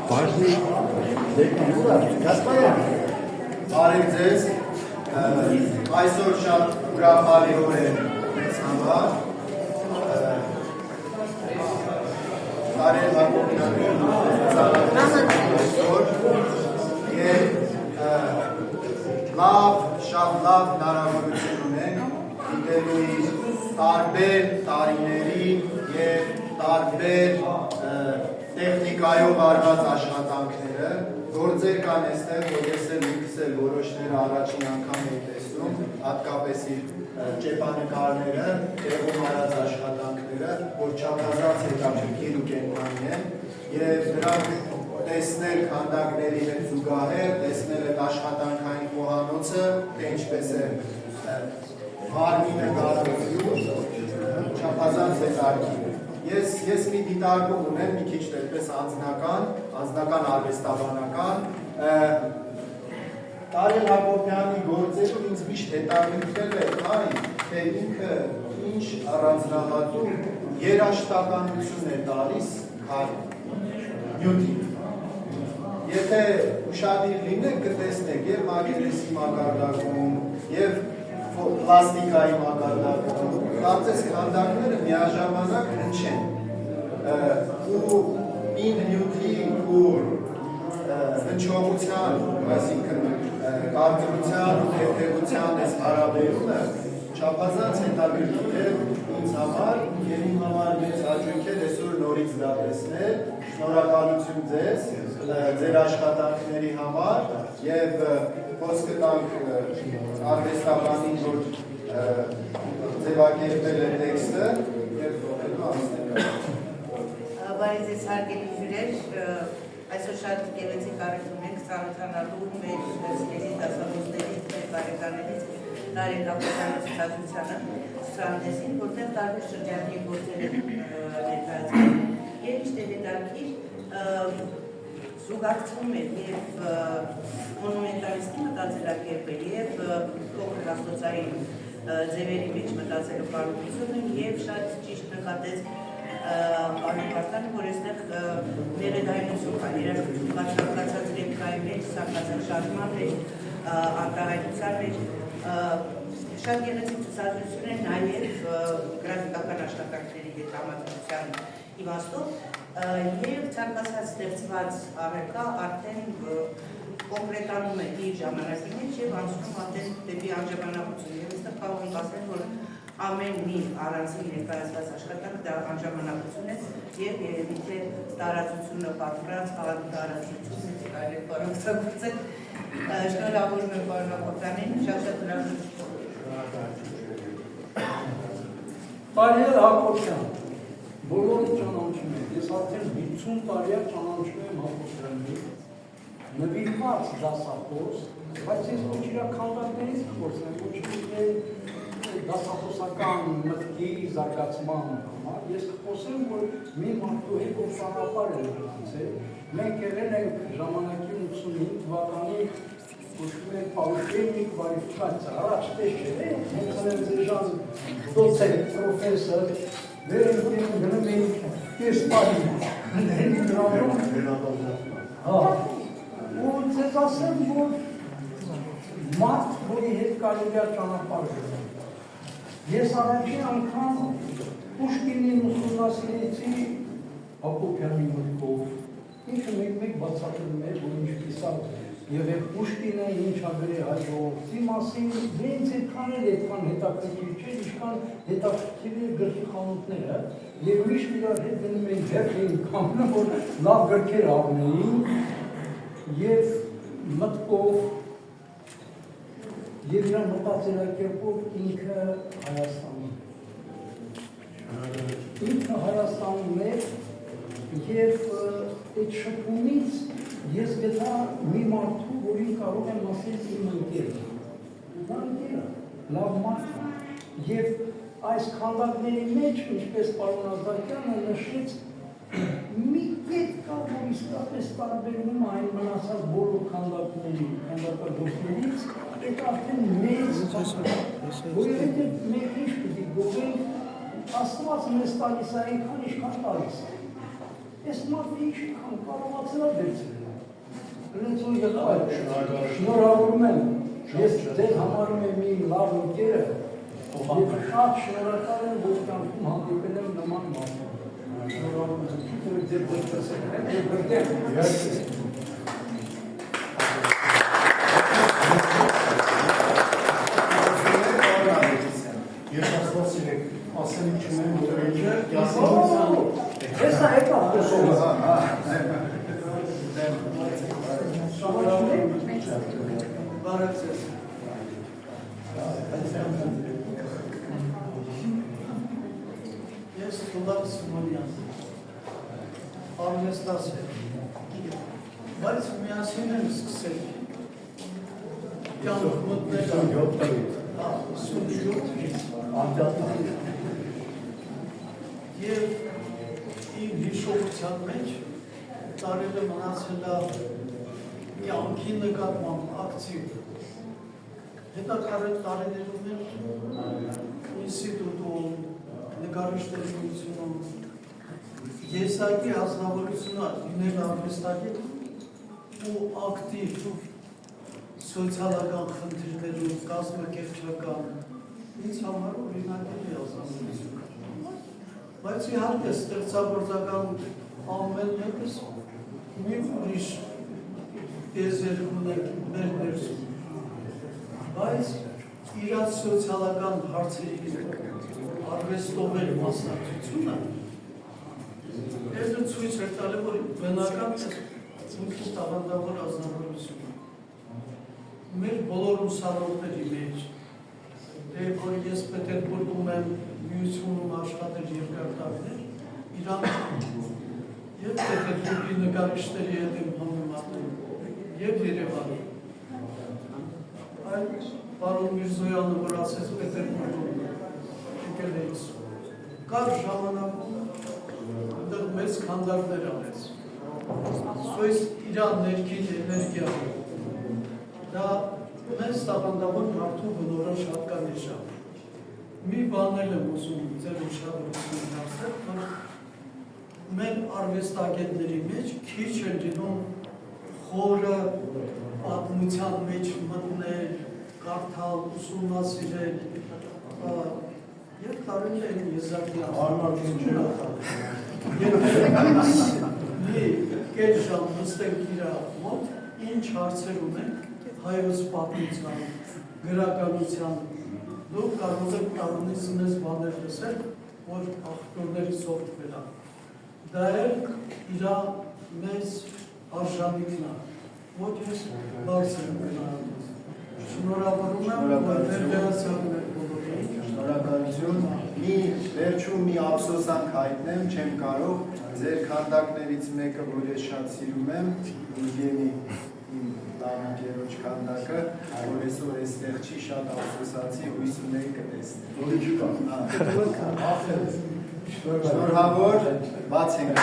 Բարև ձեզ, այսօր շատ ուրախալի օր է մեզ համար, Տարել Հակոբյանի և շատ լավ հնարավորություն ունենք դիտելու տարբեր տարիների և տարբեր տեխնիկայով արված աշխատանքները, գործեր կան այստեղ, որ ես ինքս էլ որոշները առաջին անգամ եմ տեսնում, հատկապես իր ճեպանկարները, տեղում արած աշխատանքները, որ չափազանց հետաքրքիր ու կենդանի են, և դրանք տեսնել քանդակների հետ զուգահեռ, տեսնել այդ աշխատանքային խոհանոցը, թե ինչպես է մարմինը գարվելու, չափազանց հետաքրքիր։ Ես մի դիտարկում ունեմ, մի քիչ այդպես անձնական արվեստաբանական, Տարել Հակոբյանի գործերում ինձ միշտ հետաքրքրել է այն, թե ինքը ինչ առանձնահատուկ երաժշտականություն է տալիս նյութին։ Եթե ուշադիր լինեք, կտեսնեք և մագերեսի մակարդակում, և պլաստիկայի մակարդակում, կարծես քանդակները միաժամանակ հնչեն ու ին նյութի ու հնչողության, այսինքն կարծրության ու թեթևության այս հարաբերումը չափազանց հետաքրքիր է ինձ համար և իմ համար մեծ հաճույք է այսօր նորից դա տեսնել, շնորհակալություն ձեզ, ձեր աշխատանքների համար և խոսքը տանք արվեստաբանին, որ ձևակերպել է տեքստը և հետո անցնենք։ Բարև ձեզ հարգելի հյուրեր, այսօր շատ գեղեցիկ առիթ ունենք ծանոթանալու մեր դասների դասավորների բարեկամներից Տարել Հակոբյանի ցուցադրությանը, որտեղ տարբեր շրջանի գործեր են ներկայացվել և ինչ հետաքրքիր զուգակցվում է և մոնումենտալիստի մտածելակերպերի և փոքր աստվածային ձևերի մեջ մտածելու կարողությունը և շատ ճիշտ նկատեց պարոն Վարդանը, որ այստեղ ներդայնություն կա, երաժշտություն կա ցանկացած ռեպկայի մեջ, ցանկացած շարժման մեջ, արտահայտության մեջ, շատ գեղեցիկ ցուցադրություն է նաև գրաֆիկական աշխատանքների հետ համադրության իմաստով և ցանկացած ստեղծված առարկա արդեն կոնկրետանում է իր ժամանակի մեջ և անցնում արդեն դեպի անժամանակություն և այստեղ կարող ենք ասել, որ ամեն մի առանձին ներկայացված աշխատանք դա անժամանակություն է և երևի թե տարածությունը պատմած, խաղաղի տարածություն այլև բառացագործել շնորհավորում եմ պարոն Հակոբյանին, շատ հրաժարություն։ Տարել Հակոբյան, բոլորը ճանաչում են, ես արդեն 50 տարի ճանաչում եմ Հակոբյանին, նվիրված դասախոս, բայց ես ոչ իր քանդակներից կխոսեմ, ոչ դասախոսական մտքի զարգացման համար, ես կխոսեմ, որ մի մարդու հետ որ ճանապարհ է գնացել, մենք եղել ենք ժամանակի 85 թվականի կոչվում է պաուշեմիկ կվալիֆիկացիա, առաջ տեսել է, մենք ձեժան դոցենտ, պրոֆեսոր, վեր ենք գնում ենք կեսպարի, ու ձեզ ասեմ, որ մարդ, որի հետ կարելի է ճանապարհ գնալ։ Ես առաջին անգամ Պուշկինին ուսումնասիրեցի Հակոբյանի մտքով, ինքը մեկ բացատրում է, որ ինչպես եղել Պուշկինը, ինչ ա գրել հայ ժողովրդի մասին, դրանց այդքան էլ հետաքրքիր չէր, ինչքան հետաքրքիր է գրքի խանութները, և միշտ իրար հետ գնում էին հերթ էին կանգնում, որ լավ գրքեր առնեին և մտքով և իր մտածելակերպով ինքը Հայաստանում էր և այդ շփումից ես գտա մի մարդու, որին կարող եմ ասել իմ ընկերը։ Դա ընկերը, լավ մարդ և այս քանդակների մեջ, ինչպես պարոն Ազատյանը նշեց, մի կետ կա, որ իսկապես տարբերվում այն մնացած բոլոր քանդակագործներից, այդ արդեն մեծ որովհետև մենք ինչ պիտի գովենք, Աստված մեզ տալիս է այնքան ինչքան տալիս է։ Այս մարդը ինչքան կարողացել է վերցնել։ Հենց ու եղբայր, շնորհավորում եմ, ես ձեր համարում եմ իմ լավ ընկերը, և շատ շնորհակալ եմ, որ կյանքում հանդիպել եմ նման մարդու։ Շնորհավորում եմ, ձեր դեպքսել եմ, և բրդեմ։ Ես նա հետ ապտոսով Բարեցես Ես Թուլավ Սիմոնյան արվեստաս եմ բայց միասին եմ սկսել կյանք մտնել 57 և իմ հիշողության մեջ տարելը մնացել է կյանքի նկատմամբ ակտիվ հետաքրքիր տարիներում ինստիտուտում, նկարիչների միությունում եսակի ազնվորությունը լինել արվեստագետ ու ակտիվ սոցիալական խնդիրներում, կազմակերպչական ինձ համար օրինակելի ազնվորություն։ Բայց իհարկե ստեղծագործական ամեն մեկս մի ուրիշ եզեր ունենք մեր ներսում։ Բայց իրաց սոցիալական հարցերի արվեստով էր մասնակցությունը Եզը ցույց էր տալի, որ բնական ինքնի տաղանդավոր ազնվորություն մեր բոլոր ուսանողների մեջ որ ես Պետերբուրգում եմ միությունում աշխատել երկար տարիներ, Իրանում և Պետերբուրգի նկարիչների հետ եմ համեմատել և Երևանում։ Այդ պարոն Միրզոյանը, որ ասեց Պետերբուրգում եկել էից, կար ժամանակում այնտեղ մեծ քանդակներ արեց։ Սույս Իրան ներքին էներգիա դա մեծ տաղանդավոր մարդու բնորոշ հատկանիշ է։ Մի բան եմ ուզում ձեր ուշադրություն դարձնել, որ մեր արվեստագետների մեջ քիչ են լինում խորը պատմության մեջ մտնել, կարդալ, ուսումնասիրել, և տարել են եզակի մի կես ժամ նստենք իրա մոտ, ինչ հարցեր ունենք հայոց պատմության, գրականության, դուք կարող եք տարունից մեզ բաներ լսել, որ աղբյուրներից օգտվել է։ Դա էլ իրա մեծ արժանիքն է, ոչ ես բարձր եմ գնահատում։ Շնորհավորում եմ, որ ներկայացնում եք բոլորին։ Շնորհակալություն։ Վերջում մի ափսոսանք հայտնեմ, չեմ կարող, ձեր քանդակներից մեկը, որ ես շատ սիրում եմ, Ուգենի տանակերոջ քանդակը, որ այսօր էստեղ չի, շատ ափսոսացի, հույս ունեի կտեսնեմ։ Շնորհավոր, բաց ենք։